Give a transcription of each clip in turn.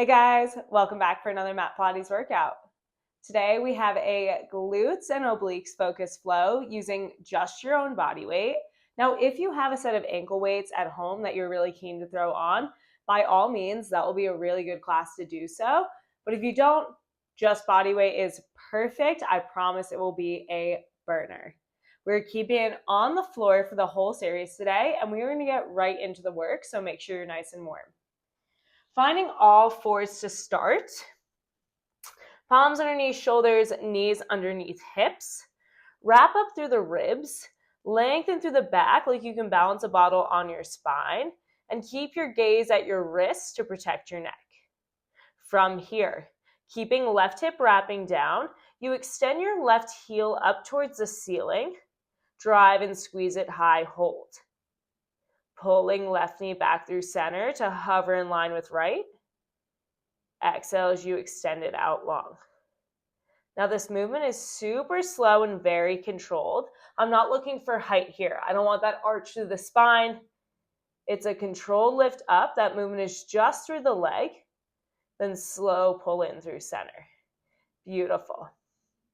Hey guys, welcome back for another mat Pilates workout. Today we have a glutes and obliques focus flow using just your own body weight. Now, if you have a set of ankle weights at home that you're really keen to throw on, by all means, that will be a really good class to do so. But if you don't, just body weight is perfect. I promise it will be a burner. We're keeping it on the floor for the whole series today, and we're going to get right into the work, so make sure you're nice and warm. Finding all fours to start. Palms underneath shoulders, knees underneath hips. Wrap up through the ribs. Lengthen through the back like you can balance a bottle on your spine. And keep your gaze at your wrists to protect your neck. From here, keeping left hip wrapping down, you extend your left heel up towards the ceiling. Drive and squeeze it high, hold. Pulling left knee back through center to hover in line with right. Exhale as you extend it out long. Now this movement is super slow and very controlled. I'm not looking for height here. I don't want that arch through the spine. It's a controlled lift up. That movement is just through the leg. Then slow pull in through center. Beautiful.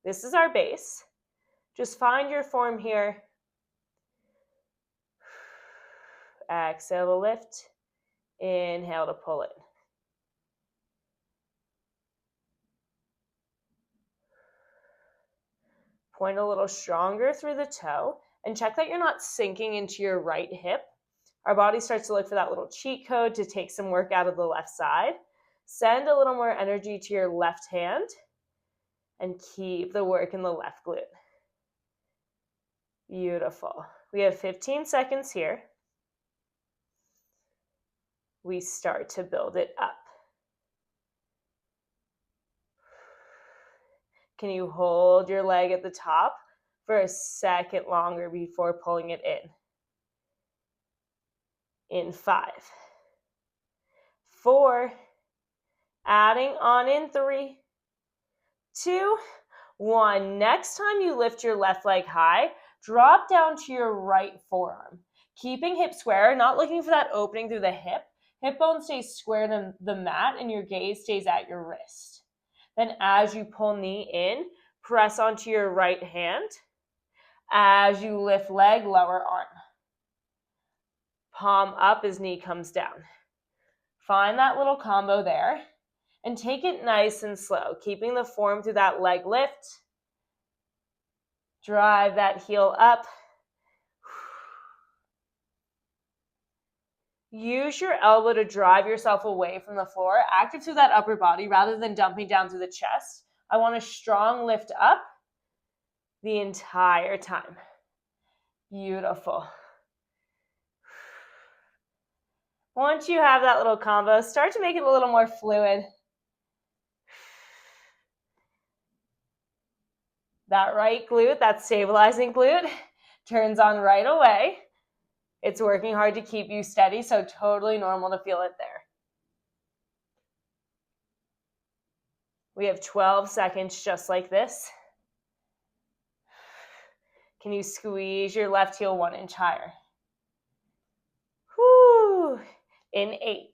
This is our base. Just find your form here. Exhale to lift. Inhale to pull it. Point a little stronger through the toe and check that you're not sinking into your right hip. Our body starts to look for that little cheat code to take some work out of the left side. Send a little more energy to your left hand and keep the work in the left glute. Beautiful. We have 15 seconds here. We start to build it up. Can you hold your leg at the top for a second longer before pulling it in? In 5, 4, adding on in 3, 2, 1. Next time you lift your left leg high, drop down to your right forearm. Keeping hip square, not looking for that opening through the hip. Hip bone stays square to the mat and your gaze stays at your wrist. Then as you pull knee in, press onto your right hand. As you lift leg, lower arm. Palm up as knee comes down. Find that little combo there and take it nice and slow, keeping the form through that leg lift. Drive that heel up. Use your elbow to drive yourself away from the floor, active through that upper body rather than dumping down through the chest. I want a strong lift up the entire time. Beautiful. Once you have that little combo, start to make it a little more fluid. That right glute, that stabilizing glute, turns on right away. It's working hard to keep you steady, so totally normal to feel it there. We have 12 seconds just like this. Can you squeeze your left heel 1 inch higher? Whew. In 8.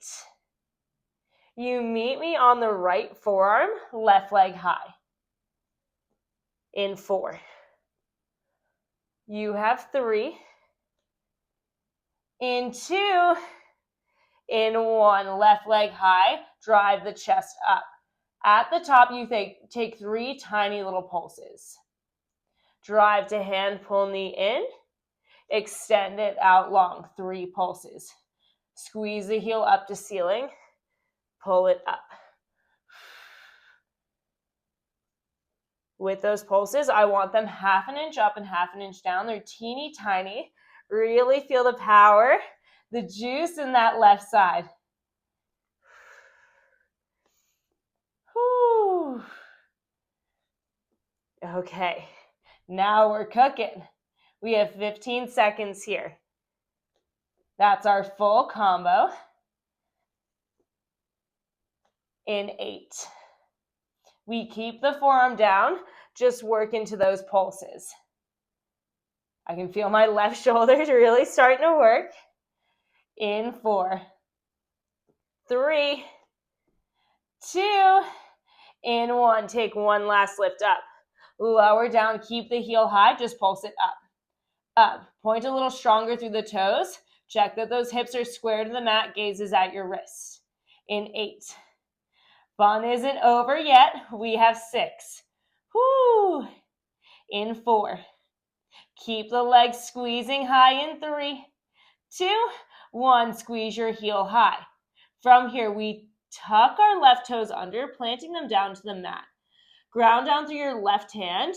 You meet me on the right forearm, left leg high. In 4. You have 3. In 2. In 1. Left leg high. Drive the chest up. At the top, you take 3 tiny little pulses. Drive to hand, pull knee in. Extend it out long. 3 pulses. Squeeze the heel up to ceiling. Pull it up. With those pulses, I want them 1/2 inch up and 1/2 inch down. They're teeny tiny. Really feel the power, the juice in that left side. Whew. Okay, now we're cooking. We have 15 seconds here. That's our full combo. In 8. We keep the forearm down, just work into those pulses. I can feel my left shoulder really starting to work. In 4, 3, 2, in 1. Take one last lift up. Lower down, keep the heel high, just pulse it up. Up. Point a little stronger through the toes. Check that those hips are square to the mat, gaze is at your wrists. In 8. Fun isn't over yet. We have 6. Whoo! In 4. Keep the legs squeezing high in 3, 2, 1. Squeeze your heel high. From here, we tuck our left toes under, planting them down to the mat. Ground down through your left hand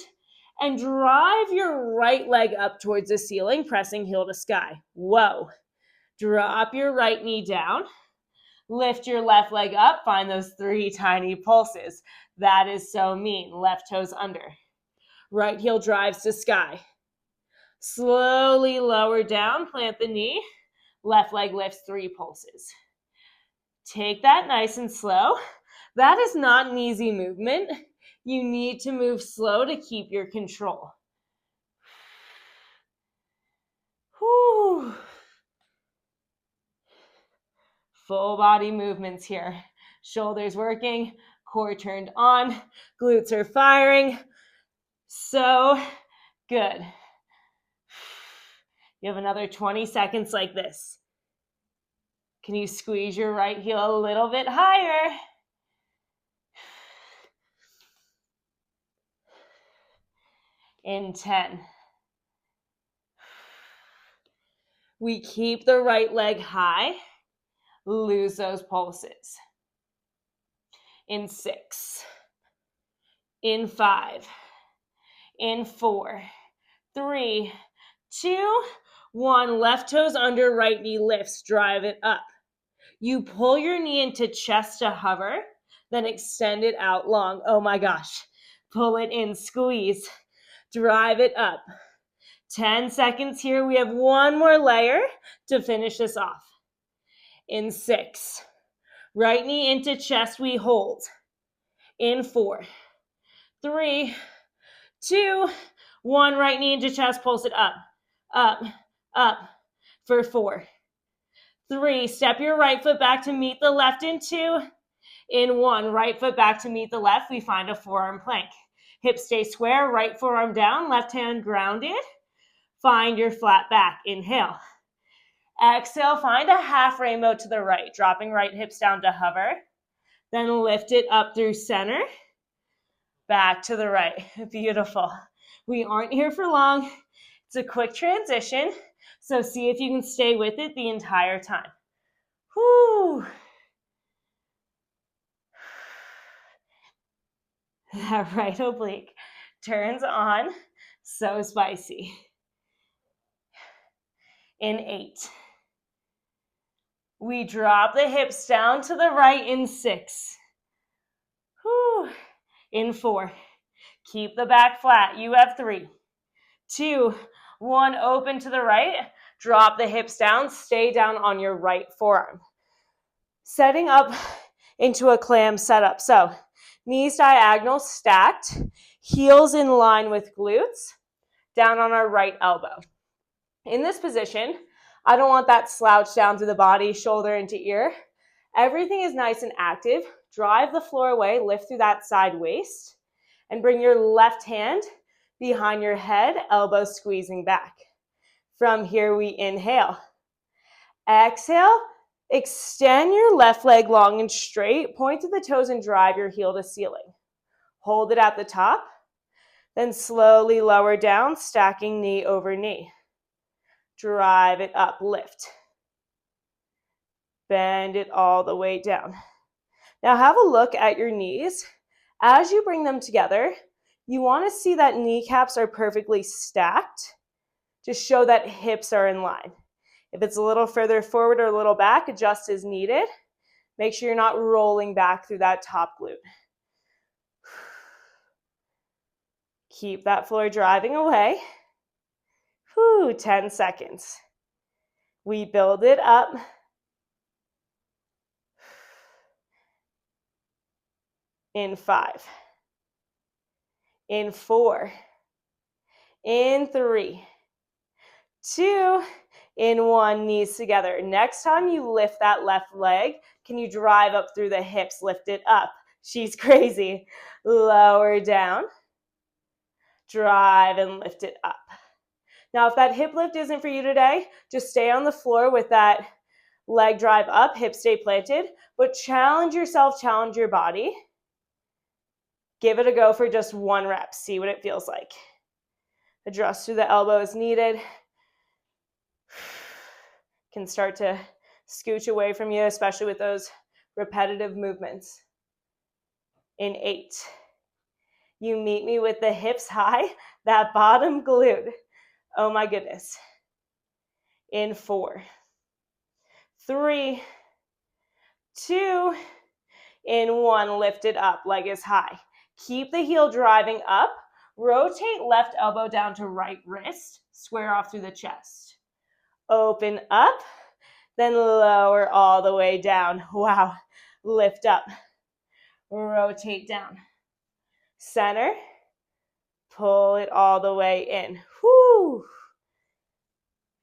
and drive your right leg up towards the ceiling, pressing heel to sky. Whoa. Drop your right knee down. Lift your left leg up. Find those 3 tiny pulses. That is so mean. Left toes under. Right heel drives to sky. Slowly lower down, plant the knee. Left leg lifts 3 pulses. Take that nice and slow. That is not an easy movement. You need to move slow to keep your control. Whew. Full body movements here. Shoulders working, core turned on, glutes are firing. So good. You have another 20 seconds like this. Can you squeeze your right heel a little bit higher? In 10. We keep the right leg high. Lose those pulses. In 6. In 5. In 4. 3, 2, 1. Left toes under, right knee lifts. Drive it up. You pull your knee into chest to hover, then extend it out long. Oh my gosh. Pull it in, squeeze. Drive it up. 10 seconds here. We have one more layer to finish this off. In 6. Right knee into chest, we hold. In 4. 3, 2, 1. Right knee into chest, pulse it up, up, up. For 4. 3, step your right foot back to meet the left in 2. In 1, right foot back to meet the left. We find a forearm plank. Hips stay square, right forearm down, left hand grounded. Find your flat back. Inhale. Exhale, find a half rainbow to the right, dropping right hips down to hover. Then lift it up through center. Back to the right. Beautiful. We aren't here for long. It's a quick transition, so see if you can stay with it the entire time. Whoo! That right oblique turns on. So spicy. In 8. We drop the hips down to the right in 6. Whew. In 4. Keep the back flat. You have 3, 2, 1. Open to the right. Drop the hips down. Stay down on your right forearm. Setting up into a clam setup. So knees diagonal, stacked, heels in line with glutes, down on our right elbow. In this position, I don't want that slouch down through the body, shoulder into ear. Everything is nice and active. Drive the floor away, lift through that side waist, and bring your left hand behind your head, elbow squeezing back. From here, we inhale. Exhale, extend your left leg long and straight, point to the toes and drive your heel to ceiling. Hold it at the top, then slowly lower down, stacking knee over knee. Drive it up, lift. Bend it all the way down. Now have a look at your knees. As you bring them together, you want to see that kneecaps are perfectly stacked to show that hips are in line. If it's a little further forward or a little back, adjust as needed. Make sure you're not rolling back through that top glute. Keep that floor driving away. 10 seconds. We build it up. In 5. In 4. In 3. 2. In 1. Knees together. Next time you lift that left leg, can you drive up through the hips? Lift it up. She's crazy. Lower down. Drive and lift it up. Now, if that hip lift isn't for you today, just stay on the floor with that leg drive up, hips stay planted, but challenge yourself, challenge your body. Give it a go for just 1 rep. See what it feels like. Adjust through the elbow as needed. Can start to scooch away from you, especially with those repetitive movements. In 8. You meet me with the hips high, that bottom glute. Oh my goodness. In 4. 3. 2. In 1. Lift it up, leg is high. Keep the heel driving up. Rotate left elbow down to right wrist. Square off through the chest. Open up, then lower all the way down. Wow. Lift up. Rotate down. Center. Pull it all the way in. Whoo.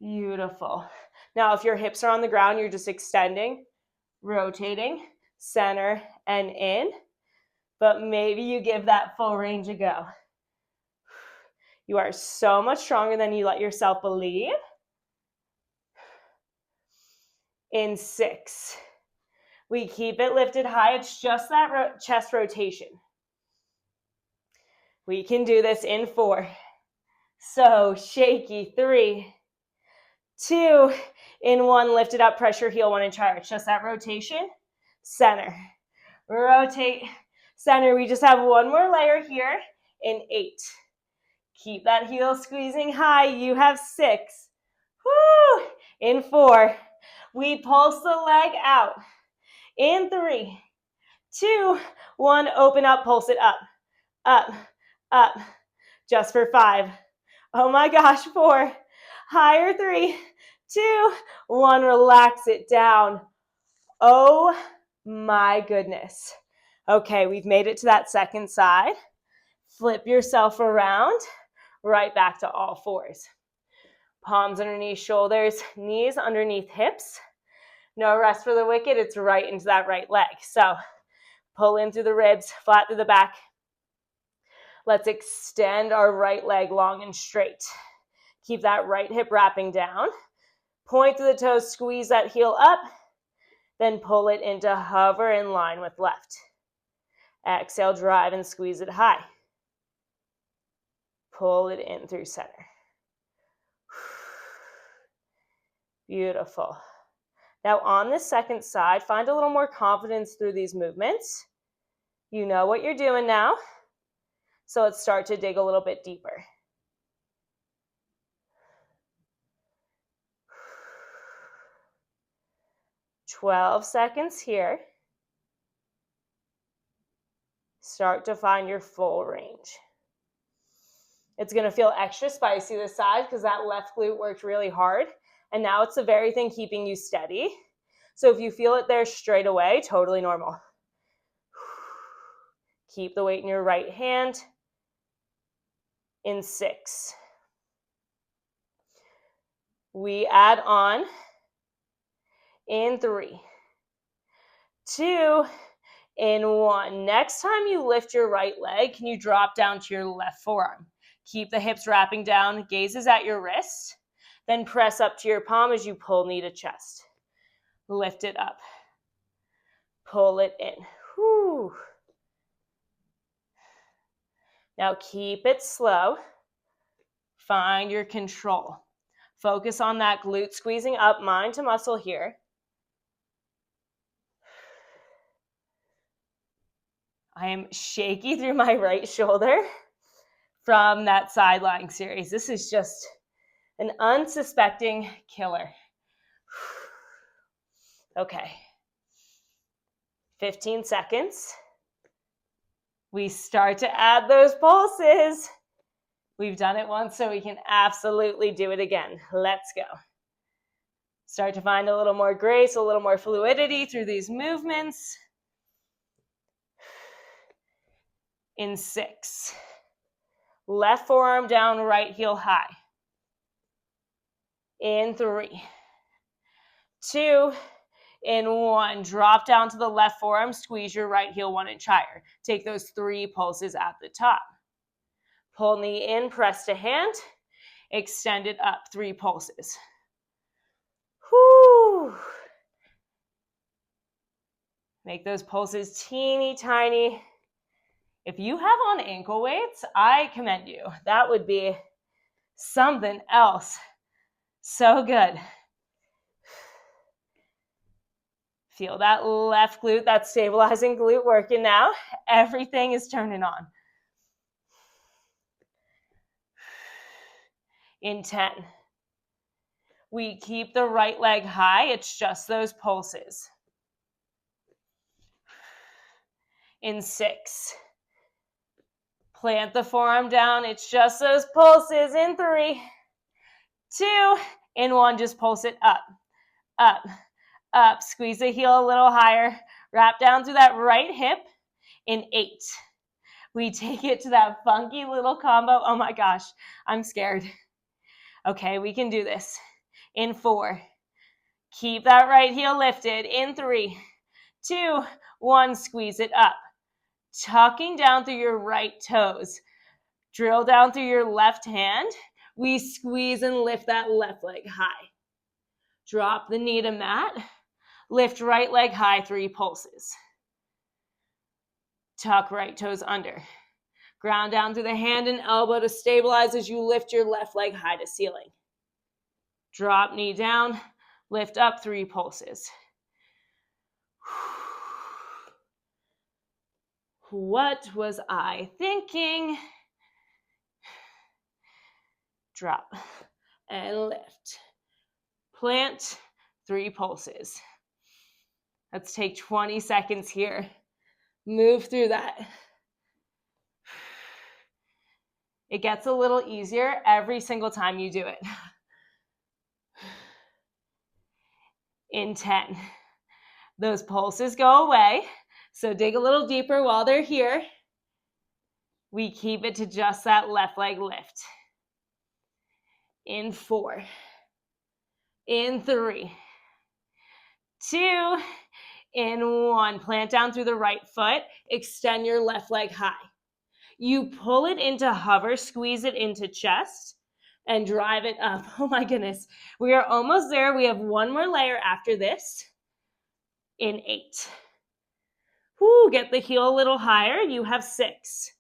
Beautiful. Now, if your hips are on the ground, you're just extending, rotating, center, and in. But maybe you give that full range a go. You are so much stronger than you let yourself believe. In 6. We keep it lifted high. It's just that chest rotation. We can do this in 4. So shaky. 3. 2. In 1. Lift it up. Pressure heel 1 inch higher. It's just that rotation. Center. Rotate. Center. We just have 1 more layer here. In 8. Keep that heel squeezing high. You have 6. Woo! In 4. We pulse the leg out. In 3. 2. 1. Open up. Pulse it up. Up. Up. Just for 5. Oh my gosh. 4. Higher. 3. 2. 1. Relax it down. Oh my goodness. Okay, we've made it to that second side. Flip yourself around. Right back to all 4s. Palms underneath shoulders, knees underneath hips. No rest for the wicked. It's right into that right leg. So pull in through the ribs, flat through the back. Let's extend our right leg long and straight. Keep that right hip wrapping down. Point to the toes, squeeze that heel up. Then pull it into hover in line with left. Exhale, drive and squeeze it high. Pull it in through center. Beautiful. Now on this second side, find a little more confidence through these movements. You know what you're doing now. So let's start to dig a little bit deeper. "12 seconds here. Start to find your full range. It's going to feel extra spicy this side because that left glute worked really hard. And now it's the very thing keeping you steady. So if you feel it there straight away, totally normal. Keep the weight in your right hand. In 6. We add on. In 3. 2. In 1. Next time you lift your right leg, can you drop down to your left forearm? Keep the hips wrapping down, gazes at your wrist. Then press up to your palm as you pull knee to chest. Lift it up. Pull it in. Whew. Now keep it slow. Find your control. Focus on that glute squeezing up, mind to muscle here. I am shaky through my right shoulder from that sidelying series. This is just an unsuspecting killer. Okay. 15 seconds. We start to add those pulses. We've done it once, so we can absolutely do it again. Let's go. Start to find a little more grace, a little more fluidity through these movements. In 6. Left forearm down, right heel high. In 3. 2. In 1, drop down to the left forearm, squeeze your right heel 1 inch higher. Take those 3 pulses at the top. Pull knee in, press to hand, extend it up, 3 pulses. Whew. Make those pulses teeny tiny. If you have on ankle weights, I commend you. That would be something else. So good. Feel that left glute, that stabilizing glute working now. Everything is turning on. In 10. We keep the right leg high. It's just those pulses. In 6. Plant the forearm down. It's just those pulses. In 3, 2, in 1, just pulse it up, up, up. Squeeze the heel a little higher. Wrap down through that right hip. In 8. We take it to that funky little combo. Oh my gosh, I'm scared. Okay, we can do this. In 4. Keep that right heel lifted. In 3, 2, 1, squeeze it up. Tucking down through your right toes. Drill down through your left hand. We squeeze and lift that left leg high. Drop the knee to mat. Lift right leg high, 3 pulses. Tuck right toes under. Ground down through the hand and elbow to stabilize as you lift your left leg high to ceiling. Drop knee down. Lift up, 3 pulses. What was I thinking? Drop and lift. Plant, 3 pulses. Let's take 20 seconds here. Move through that. It gets a little easier every single time you do it. In 10. Those pulses go away. So dig a little deeper while they're here. We keep it to just that left leg lift. In 4. In 3. 2. In 1. Plant down through the right foot. Extend your left leg high. You pull it into hover, squeeze it into chest, and drive it up. Oh my goodness. We are almost there. We have 1 more layer after this. In 8. Woo, get the heel a little higher. You have 6.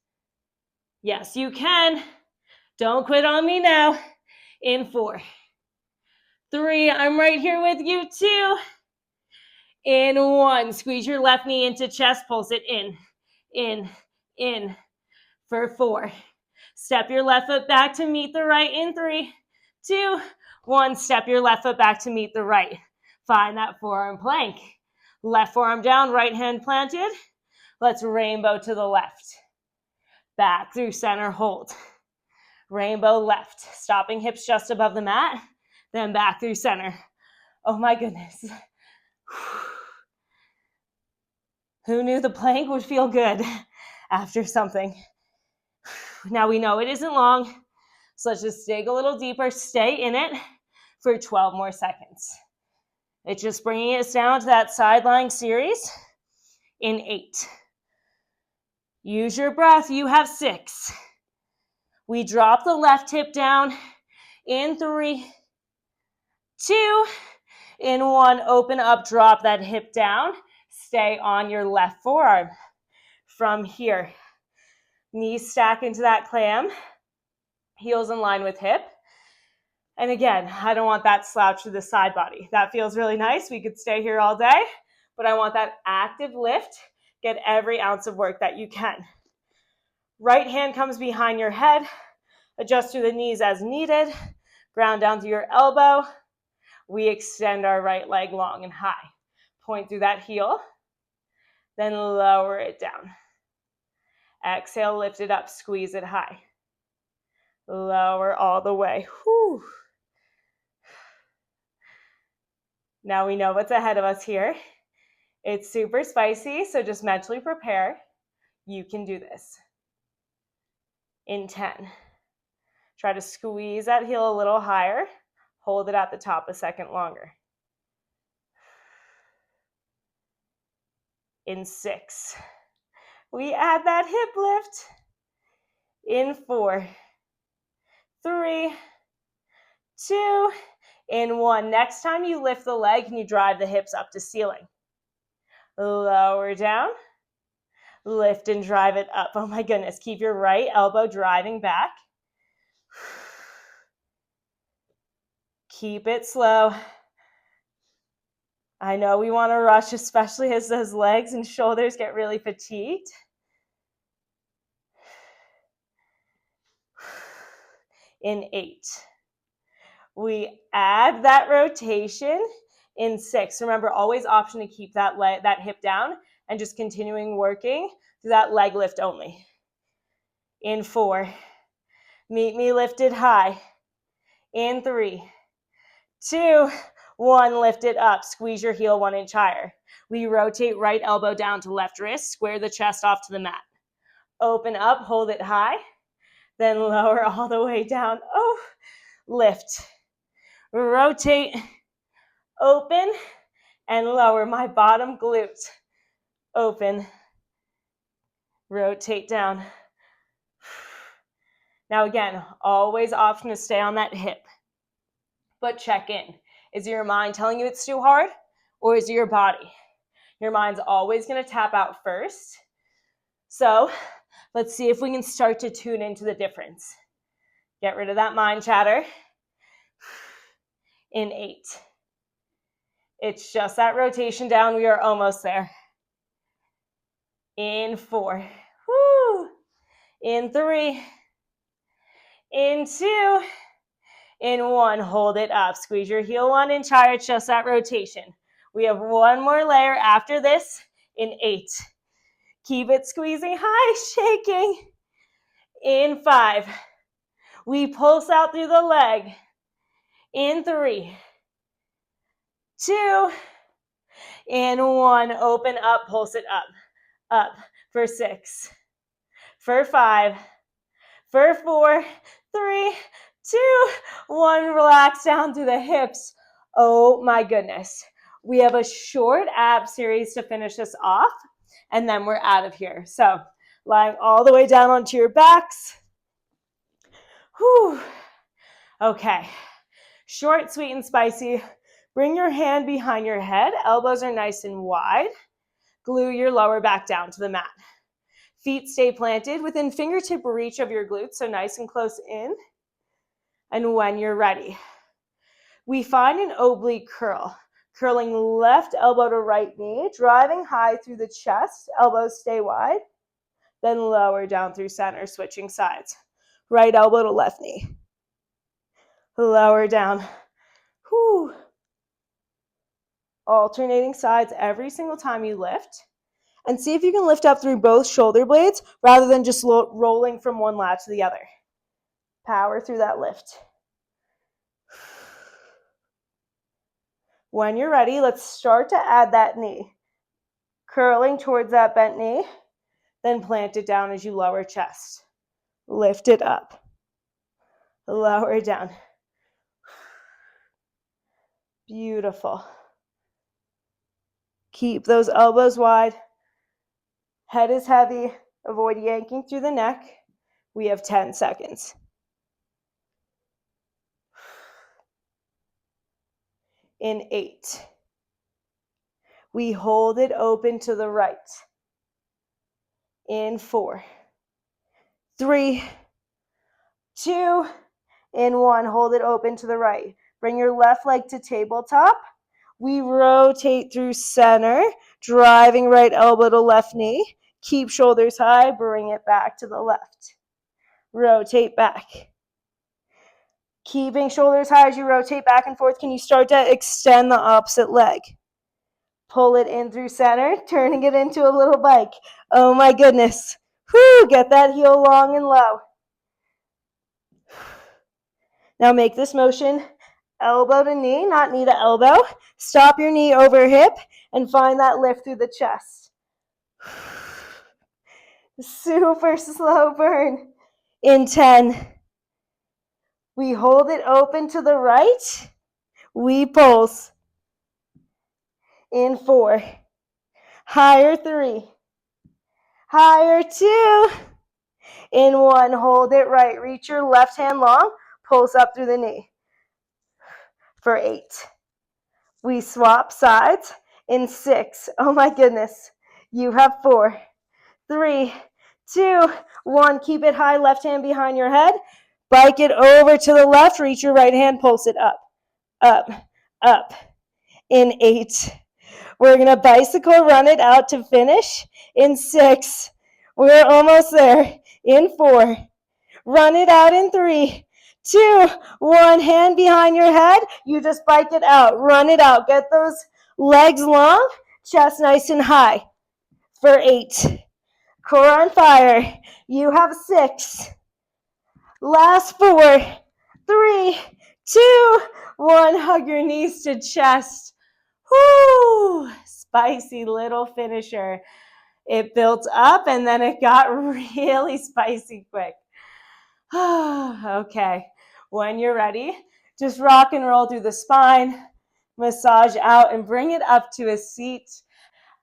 Yes, you can. Don't quit on me now. In 4. 3, I'm right here with you. 2. In 1, squeeze your left knee into chest, pulse it in. For 4. Step your left foot back to meet the right. In 3, 2, 1, step your left foot back to meet the right. Find that forearm plank. Left forearm down, right hand planted. Let's rainbow to the left. Back through center, hold. Rainbow left, stopping hips just above the mat, then back through center. Oh my goodness. Who knew the plank would feel good after something? Now we know it isn't long, so let's just dig a little deeper, stay in it for 12 more seconds. It's just bringing us down to that side lying series. In 8. Use your breath, you have 6. We drop the left hip down. In 3, 2, in 1, open up, drop that hip down. Stay on your left forearm. From here, knees stack into that clam, heels in line with hip. And again, I don't want that slouch to the side body. That feels really nice. We could stay here all day, but I want that active lift. Get every ounce of work that you can. Right hand comes behind your head. Adjust through the knees as needed. Ground down through your elbow. We extend our right leg long and high. Point through that heel. Then lower it down. Exhale, lift it up, squeeze it high. Lower all the way. Whew. Now we know what's ahead of us here. It's super spicy, so just mentally prepare. You can do this. In 10. Try to squeeze that heel a little higher. Hold it at the top a second longer. In 6. We add that hip lift. In 4, 3, 2, in 1. Next time you lift the leg, can you drive the hips up to ceiling? Lower down. Lift and drive it up. Oh my goodness. Keep your right elbow driving back. Keep it slow. I know we want to rush, especially as those legs and shoulders get really fatigued. In 8. We add that rotation. In 6. Remember, always option to keep that hip down and just continuing working through that leg lift only. In 4. Meet me lifted high. In 3, 2, 1, lift it up. Squeeze your heel 1 inch higher. We rotate right elbow down to left wrist. Square the chest off to the mat. Open up, hold it high. Then lower all the way down. Oh, lift. Rotate, open, and lower. My bottom glute. Open. Rotate down. Now again, always option to stay on that hip. But check in. Is your mind telling you it's too hard? Or is it your body? Your mind's always going to tap out first. So let's see if we can start to tune into the difference. Get rid of that mind chatter. In 8. It's just that rotation down. We are almost there. In 4. Woo. In 3. In 2. In 1. Hold it up. Squeeze your heel 1 inch higher. Just that rotation. We have one more layer after this. In 8. Keep it squeezing high, shaking. In 5. We pulse out through the leg. In 3. 2. In 1. Open up, pulse it up. Up. For 6. For 5. For 4. 3, 2, 1. Relax down through the hips. Oh my goodness. We have a short ab series to finish this off, and then we're out of here. So lying all the way down onto your backs. Whew. Okay. Short, sweet, and spicy. Bring your hand behind your head. Elbows are nice and wide. Glue your lower back down to the mat. Feet stay planted within fingertip reach of your glutes, so nice and close in. And when you're ready, we find an oblique curl. Curling left elbow to right knee, driving high through the chest, elbows stay wide. Then lower down through center, switching sides. Right elbow to left knee. Lower down. Whew. Alternating sides every single time you lift. And see if you can lift up through both shoulder blades rather than just rolling from one lat to the other. Power through that lift. When you're ready, let's start to add that knee. Curling towards that bent knee, then plant it down as you lower chest. Lift it up. Lower it down. Beautiful. Keep those elbows wide. Head is heavy. Avoid yanking through the neck. We have 10 seconds. In 8. We hold it open to the right. In 4. 3, 2, in 1. Hold it open to the right. Bring your left leg to tabletop. We rotate through center, driving right elbow to left knee. Keep shoulders high, bring it back to the left. Rotate back. Keeping shoulders high as you rotate back and forth. Can you start to extend the opposite leg? Pull it in through center, turning it into a little bike. Oh my goodness. Whew, get that heel long and low. Now make this motion elbow to knee, not knee to elbow. Stop your knee over hip and find that lift through the chest. Super slow burn. In 10. We hold it open to the right. We pulse. In 4. higher 3, higher 2, in 1, hold it right, reach your left hand long, pulse up through the knee, for 8. We swap sides in 6, oh my goodness, you have 4, 3, 2, 1, keep it high, left hand behind your head, bike it over to the left, reach your right hand, pulse it up, up, up, in 8. We're going to bicycle run it out to finish in 6. We're almost there in 4. Run it out in 3, 2, 1. Hand behind your head. You just bike it out. Run it out. Get those legs long, chest nice and high for 8. Core on fire. You have 6. Last 4, 3, 2, 1. Hug your knees to chest. Whoo! Spicy little finisher. It built up and then it got really spicy quick. Okay, when you're ready, just rock and roll through the spine, massage out and bring it up to a seat.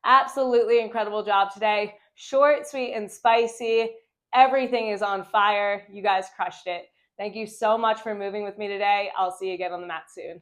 Absolutely incredible job today. Short, sweet, and spicy. Everything is on fire. You guys crushed it. Thank you so much for moving with me today. I'll see you again on the mat soon.